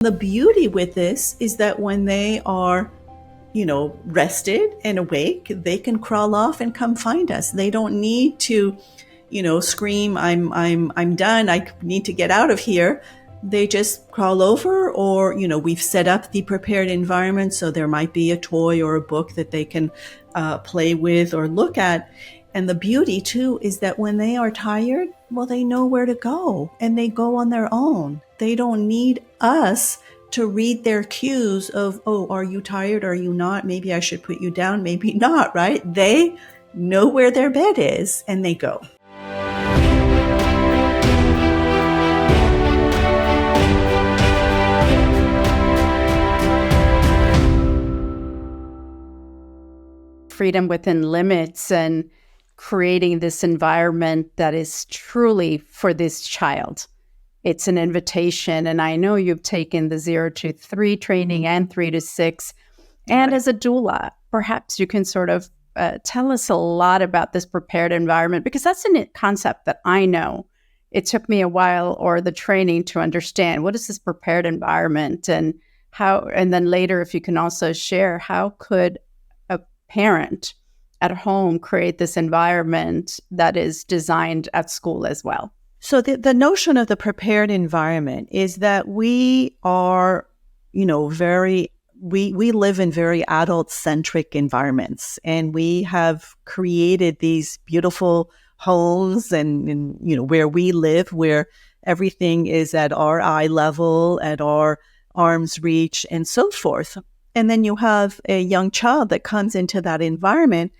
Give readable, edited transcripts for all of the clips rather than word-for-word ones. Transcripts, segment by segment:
The beauty with this is that when they are, rested and awake, they can crawl off and come find us. They don't need to, scream, I'm done. I need to get out of here. They just crawl over, or, we've set up the prepared environment. So there might be a toy or a book that they can play with or look at. And the beauty too is that when they are tired, well, they know where to go and they go on their own. They don't need us to read their cues of, oh, are you tired? Are you not? Maybe I should put you down. Maybe not, right? They know where their bed is and they go. Freedom within limits and creating this environment that is truly for this child. It's an invitation. And I know you've taken the 0 to 3 training and 3 to 6. And as a doula, perhaps you can sort of tell us a lot about this prepared environment, because that's a concept that I know. It took me a while, or the training, to understand what is this prepared environment, and how, and then later, if you can also share, how could a parent at home create this environment that is designed at school as well? So the notion of the prepared environment is that we are, we live in very adult-centric environments, and we have created these beautiful homes and where we live, where everything is at our eye level, at our arm's reach, and so forth. And then you have a young child that comes into that environment.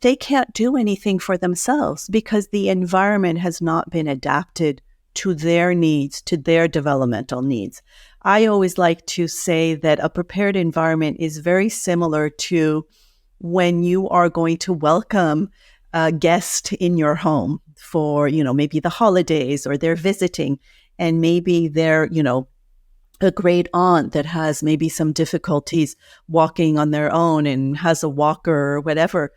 They can't do anything for themselves because the environment has not been adapted to their needs, to their developmental needs. I always like to say that a prepared environment is very similar to when you are going to welcome a guest in your home for, maybe the holidays, or they're visiting, and maybe they're, a great aunt that has maybe some difficulties walking on their own and has a walker or whatever.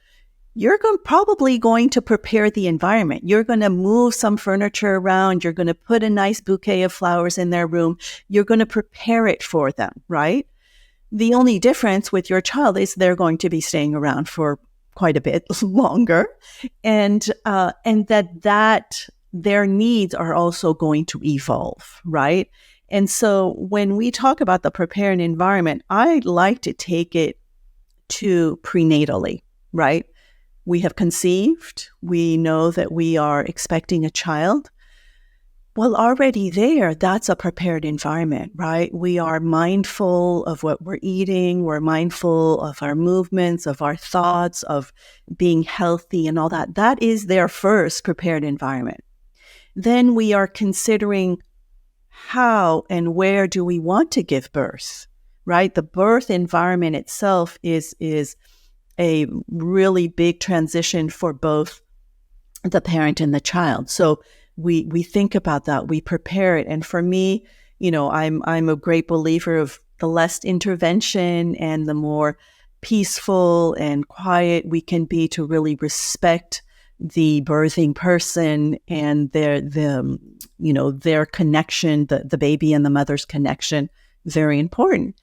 You're probably going to prepare the environment. You're going to move some furniture around. You're going to put a nice bouquet of flowers in their room. You're going to prepare it for them, right? The only difference with your child is they're going to be staying around for quite a bit longer, and that their needs are also going to evolve, right? And so when we talk about the prepared environment, I like to take it to prenatally, right? We have conceived. We know that we are expecting a child. Well, already there, that's a prepared environment, right? We are mindful of what we're eating. We're mindful of our movements, of our thoughts, of being healthy and all that. That is their first prepared environment. Then we are considering how and where do we want to give birth, right? The birth environment itself is a really big transition for both the parent and the child. So we think about that, we prepare it. And for me, I'm a great believer of the less intervention and the more peaceful and quiet we can be to really respect the birthing person and their connection, the baby and the mother's connection, very important.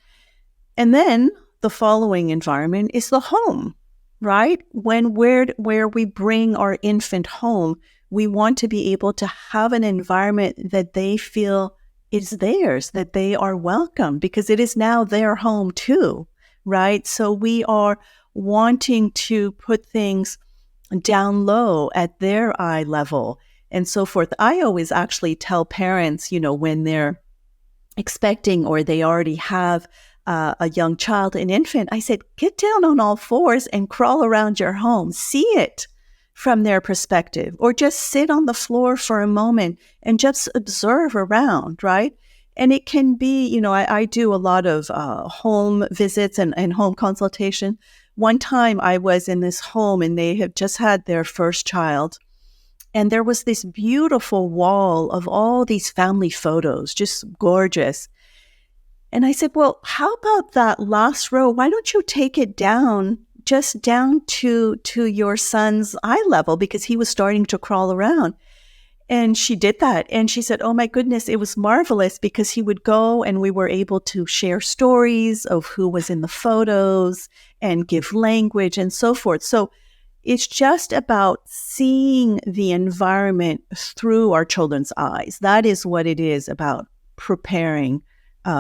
And then the following environment is the home, right? Where we bring our infant home, we want to be able to have an environment that they feel is theirs, that they are welcome, because it is now their home too, right? So we are wanting to put things down low at their eye level and so forth. I always actually tell parents, when they're expecting or they already have a young child, an infant, I said, get down on all fours and crawl around your home. See it from their perspective, or just sit on the floor for a moment and just observe around, right? And it can be, I do a lot of home visits and home consultation. One time I was in this home and they had just had their first child. And there was this beautiful wall of all these family photos, just gorgeous. And I said, well, how about that last row? Why don't you take it down, just down to your son's eye level, because he was starting to crawl around. And she did that. And she said, oh my goodness, it was marvelous because he would go and we were able to share stories of who was in the photos and give language and so forth. So it's just about seeing the environment through our children's eyes. That is what it is about, preparing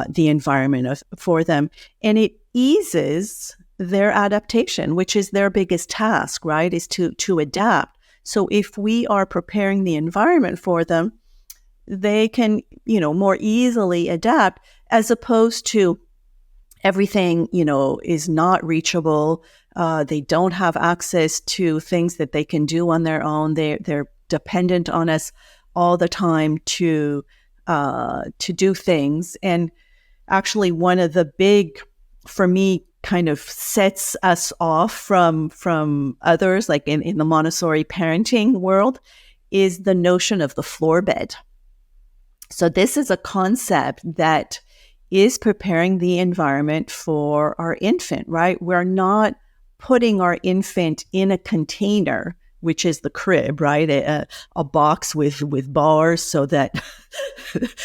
the environment for them. And it eases their adaptation, which is their biggest task, right? Is to adapt. So if we are preparing the environment for them, they can, more easily adapt, as opposed to everything, is not reachable. They don't have access to things that they can do on their own. They're dependent on us all the time to do things. And actually, one of the big, for me, kind of sets us off from others, like in the Montessori parenting world, is the notion of the floor bed. So this is a concept that is preparing the environment for our infant, right? We're not putting our infant in a container, which is the crib, right? A box with bars so that,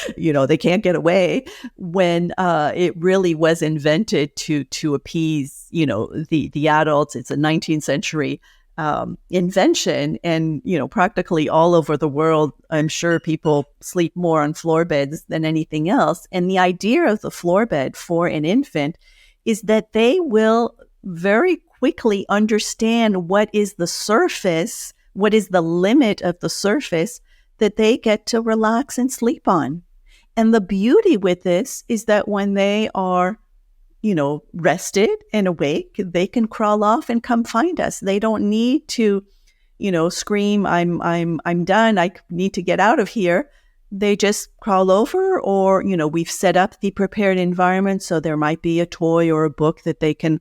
they can't get away, when it really was invented to appease, the adults. It's a 19th century invention. And, practically all over the world, I'm sure people sleep more on floor beds than anything else. And the idea of the floor bed for an infant is that they will very quickly understand what is the surface, what is the limit of the surface that they get to relax and sleep on. And the beauty with this is that when they are, rested and awake, they can crawl off and come find us. They don't need to, scream, I'm done, I need to get out of here. They just crawl over, or, we've set up the prepared environment. So there might be a toy or a book that they can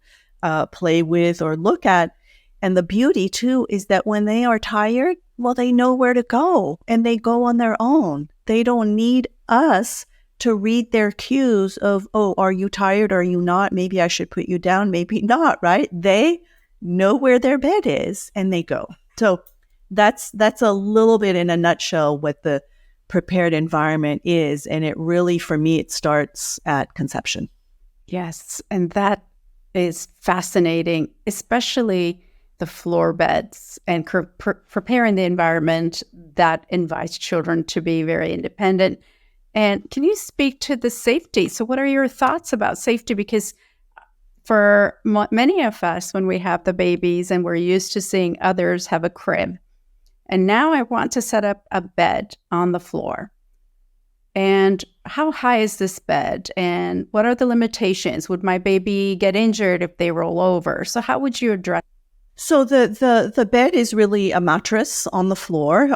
play with or look at. And the beauty too is that when they are tired, well, they know where to go and they go on their own. They don't need us to read their cues of, oh, are you tired? Are you not? Maybe I should put you down. Maybe not, right? They know where their bed is and they go. So that's a little bit in a nutshell what the prepared environment is. And it really, for me, it starts at conception. Yes. And that is fascinating, especially the floor beds and preparing the environment that invites children to be very independent. And can you speak to the safety? So what are your thoughts about safety? Because for many of us, when we have the babies and we're used to seeing others have a crib, and now I want to set up a bed on the floor. And how high is this bed? And what are the limitations? Would my baby get injured if they roll over? So how would you address? So the bed is really a mattress on the floor.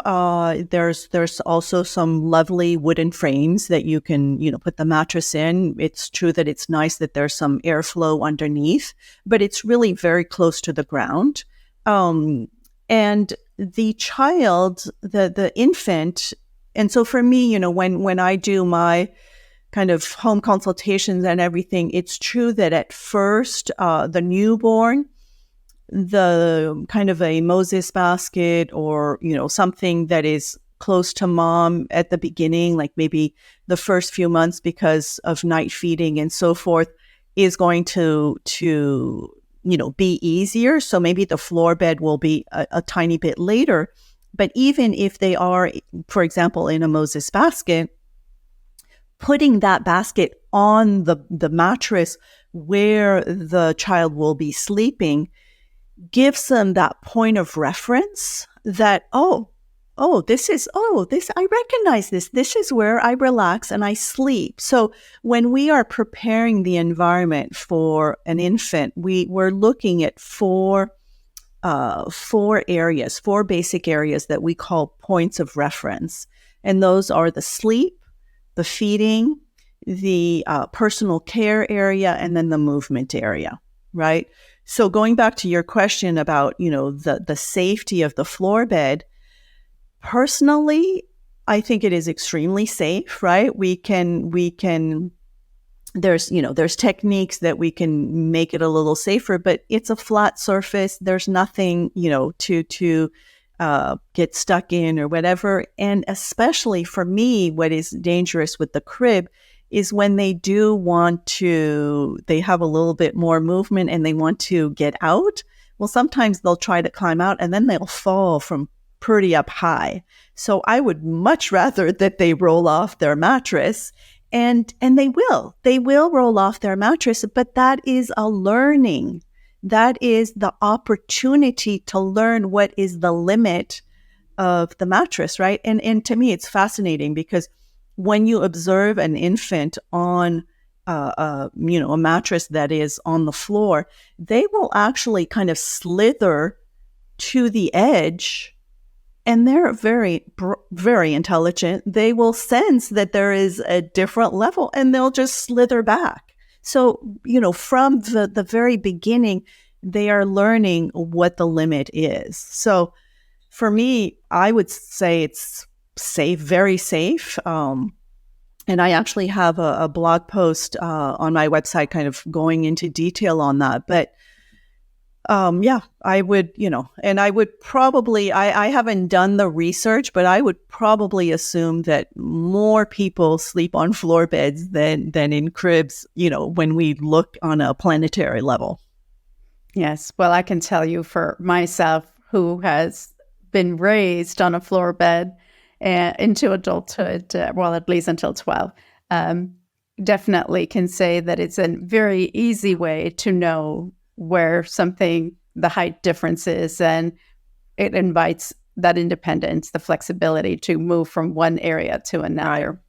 There's also some lovely wooden frames that you can, put the mattress in. It's true that it's nice that there's some airflow underneath, but it's really very close to the ground. And the child, the infant, and so for me, when I do my kind of home consultations and everything, it's true that at first, the newborn, the kind of a Moses basket or, something that is close to mom at the beginning, like maybe the first few months because of night feeding and so forth, is going to be easier. So maybe the floor bed will be a tiny bit later. But even if they are, for example, in a Moses basket, putting that basket on the mattress where the child will be sleeping gives them that point of reference that, this, I recognize this. This is where I relax and I sleep. So when we are preparing the environment for an infant, we're looking at four basic areas that we call points of reference. And those are the sleep, the feeding, the personal care area, and then the movement area, right? So going back to your question about, the safety of the floor bed, personally, I think it is extremely safe, right? There's techniques that we can make it a little safer, but it's a flat surface. There's nothing, to get stuck in or whatever. And especially for me, what is dangerous with the crib is when they do want to, they have a little bit more movement and they want to get out. Well, sometimes they'll try to climb out and then they'll fall from pretty up high. So I would much rather that they roll off their mattress, and they will roll off their mattress, but that is a learning. That is the opportunity to learn what is the limit of the mattress, right? And to me, it's fascinating because when you observe an infant on a mattress that is on the floor, they will actually kind of slither to the edge, and they're very, very intelligent. They will sense that there is a different level and they'll just slither back. So, from the very beginning, they are learning what the limit is. So for me, I would say it's safe, very safe. And I actually have a blog post on my website kind of going into detail on that. But I would, and I would probably, I haven't done the research, but I would probably assume that more people sleep on floor beds than in cribs, when we look on a planetary level. Yes. Well, I can tell you for myself, who has been raised on a floor bed into adulthood, at least until 12, definitely can say that it's a very easy way to know where the height difference is, and it invites that independence, the flexibility to move from one area to another.